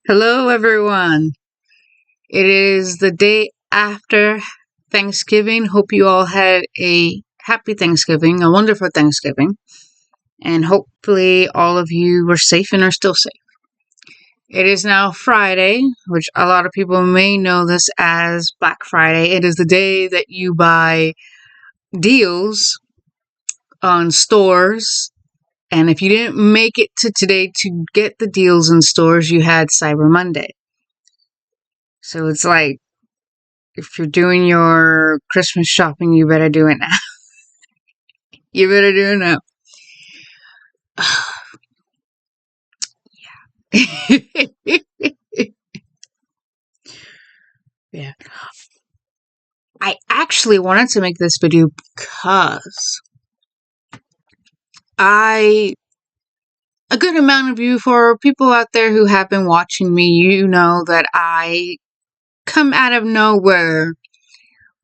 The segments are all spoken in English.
Hello, everyone. It is the day after Thanksgiving. Hope you all had a happy Thanksgiving, a wonderful Thanksgiving, and hopefully all of you were safe and are still safe. It is now Friday, which a lot of people may know this as Black Friday. It is the day that you buy deals on stores. And if you didn't make it to today to get the deals in stores, you had Cyber Monday. So it's like, if you're doing your Christmas shopping, you better do it now. You better do it now. Yeah. I actually wanted to make this video because a good amount of you, for people out there who have been watching me, you know that I come out of nowhere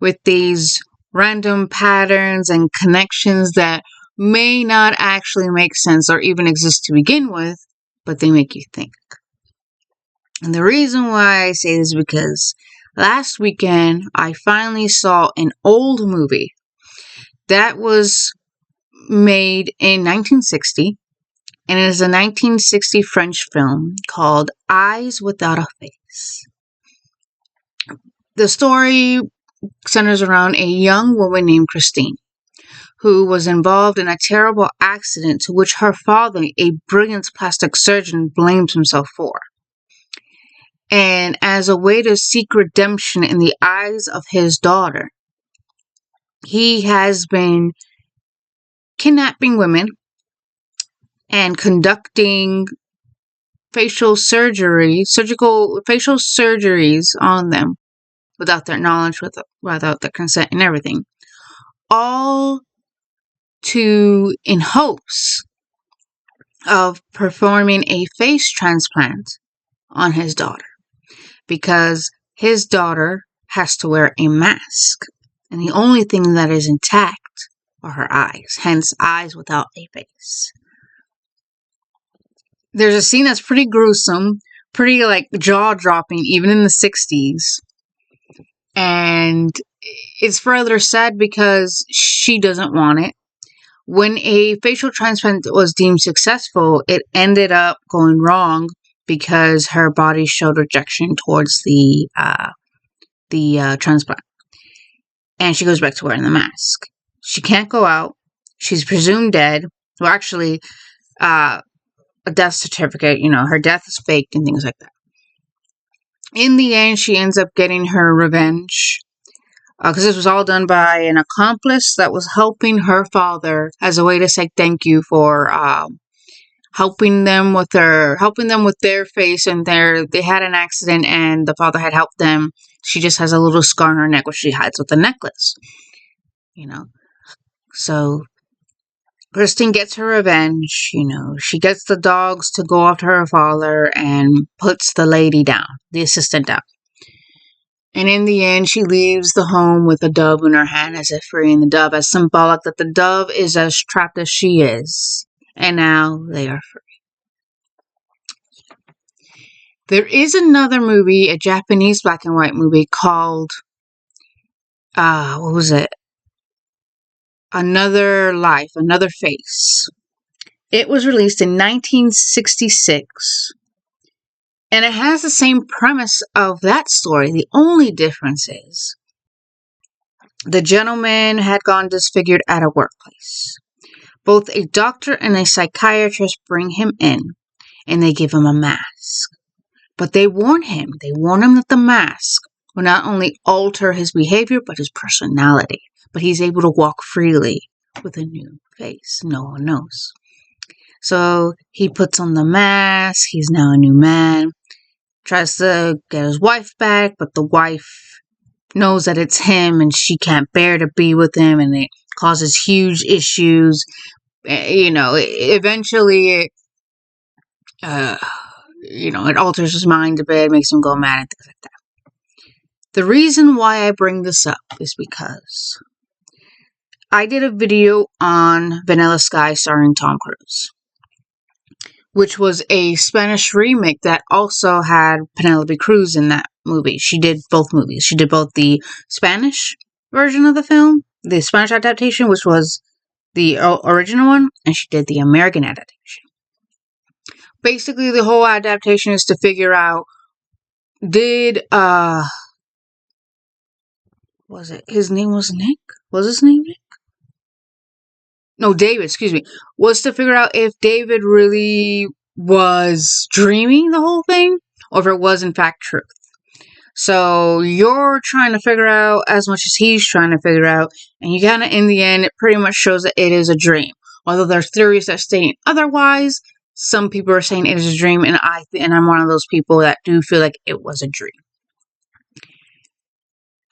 with these random patterns and connections that may not actually make sense or even exist to begin with, but they make you think. And the reason why I say this is because last weekend I finally saw an old movie that was made in 1960, and it is a 1960 French film called Eyes Without a Face. The story centers around a young woman named Christine, who was involved in a terrible accident to which her father, a brilliant plastic surgeon, blames himself for. And as a way to seek redemption in the eyes of his daughter, he has been kidnapping women and conducting surgical facial surgeries on them without their knowledge, without their consent and everything. All in hopes of performing a face transplant on his daughter, because his daughter has to wear a mask, and the only thing that is intact are her eyes, hence Eyes Without a Face. There's a scene that's pretty gruesome, pretty jaw-dropping, even in the 60s, and it's further sad because she doesn't want it. When a facial transplant was deemed successful, it ended up going wrong because her body showed rejection towards the transplant. And she goes back to wearing the mask. She can't go out. She's presumed dead. Well, actually, a death certificate, her death is faked and things like that. In the end, she ends up getting her revenge, because this was all done by an accomplice that was helping her father as a way to say thank you for helping them with their face, and they had an accident and the father had helped them. She just has a little scar on her neck which she hides with a necklace. So Christine gets her revenge. She gets the dogs to go after her father and puts the lady down, the assistant down. And in the end, she leaves the home with a dove in her hand as if freeing the dove, as symbolic that the dove is as trapped as she is. And now they are free. There is another movie, a Japanese black and white movie called, what was it? Another Life, Another Face. It was released in 1966. And it has the same premise of that story. The only difference is the gentleman had gone disfigured at a workplace. Both a doctor and a psychiatrist bring him in, and they give him a mask. But they warn him that the mask will not only alter his behavior, but his personality. But he's able to walk freely with a new face. No one knows. So he puts on the mask. He's now a new man. Tries to get his wife back, but the wife knows that it's him and she can't bear to be with him, and it causes huge issues. Eventually it alters his mind a bit, makes him go mad and things like that. The reason why I bring this up is because I did a video on Vanilla Sky starring Tom Cruise. which was a Spanish remake that also had Penelope Cruz in that movie. She did both movies. She did both the Spanish version of the film, the Spanish adaptation, which was the original one, and she did the American adaptation. Basically, the whole adaptation is to figure out, did, was it, his name was Nick? Was his name Nick? No, David, excuse me. Was to figure out if David really was dreaming the whole thing, or if it was in fact truth. So you're trying to figure out as much as he's trying to figure out, and you kind of, in the end, it pretty much shows that it is a dream. Although there's theories that state otherwise, some people are saying it is a dream, and I'm one of those people that do feel like it was a dream.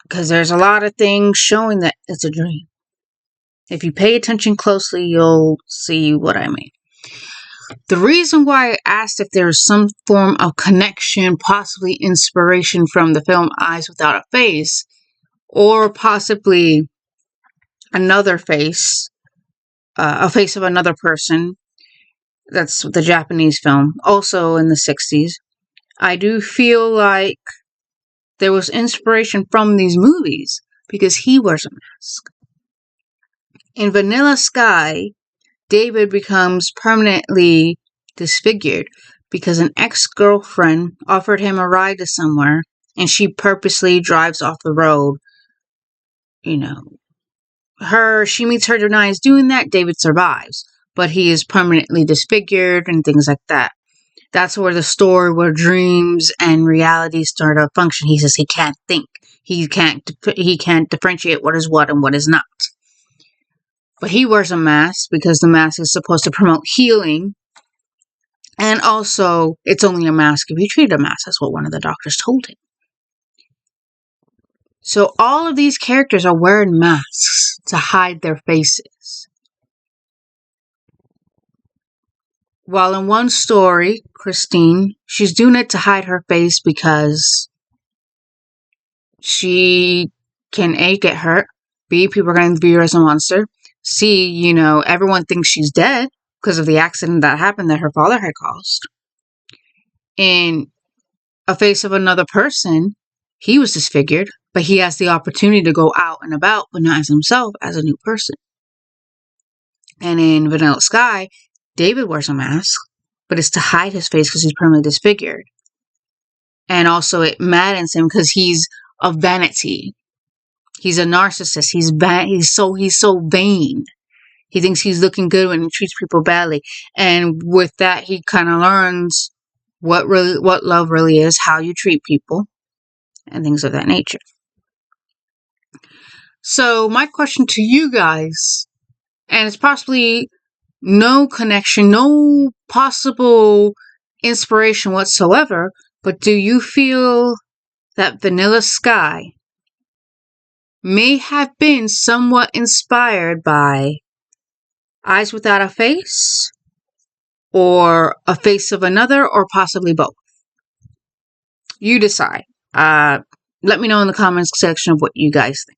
Because there's a lot of things showing that it's a dream. If you pay attention closely, you'll see what I mean. The reason why I asked if there's some form of connection, possibly inspiration from the film Eyes Without a Face, or possibly another face, a face of another person, that's the Japanese film, also in the 60s, I do feel like there was inspiration from these movies because he wears a mask. In Vanilla Sky, David becomes permanently disfigured because an ex-girlfriend offered him a ride to somewhere and she purposely drives off the road. She meets her demise doing that. David survives, but he is permanently disfigured and things like that. That's where the story where dreams and reality start to function. He says he can't think. He can't differentiate what is what and what is not. But he wears a mask because the mask is supposed to promote healing. And also, it's only a mask if you treat a mask. That's what one of the doctors told him. So all of these characters are wearing masks to hide their faces. While in one story, Christine, she's doing it to hide her face because she can A, get hurt, B, people are going to view her as a monster, C, everyone thinks she's dead because of the accident that happened that her father had caused. In A Face of Another Person, he was disfigured, but he has the opportunity to go out and about, but not as himself, as a new person. And in Vanilla Sky, David wears a mask, but it's to hide his face because he's permanently disfigured. And also it maddens him because he's a vanity. He's a narcissist. He's so vain. He thinks he's looking good when he treats people badly. And with that, he kind of learns what love really is, how you treat people, and things of that nature. So my question to you guys, and it's possibly no connection, no possible inspiration whatsoever, but do you feel that Vanilla Sky may have been somewhat inspired by Eyes Without a Face, or A Face of Another, or possibly both? You decide. Let me know in the comments section of what you guys think.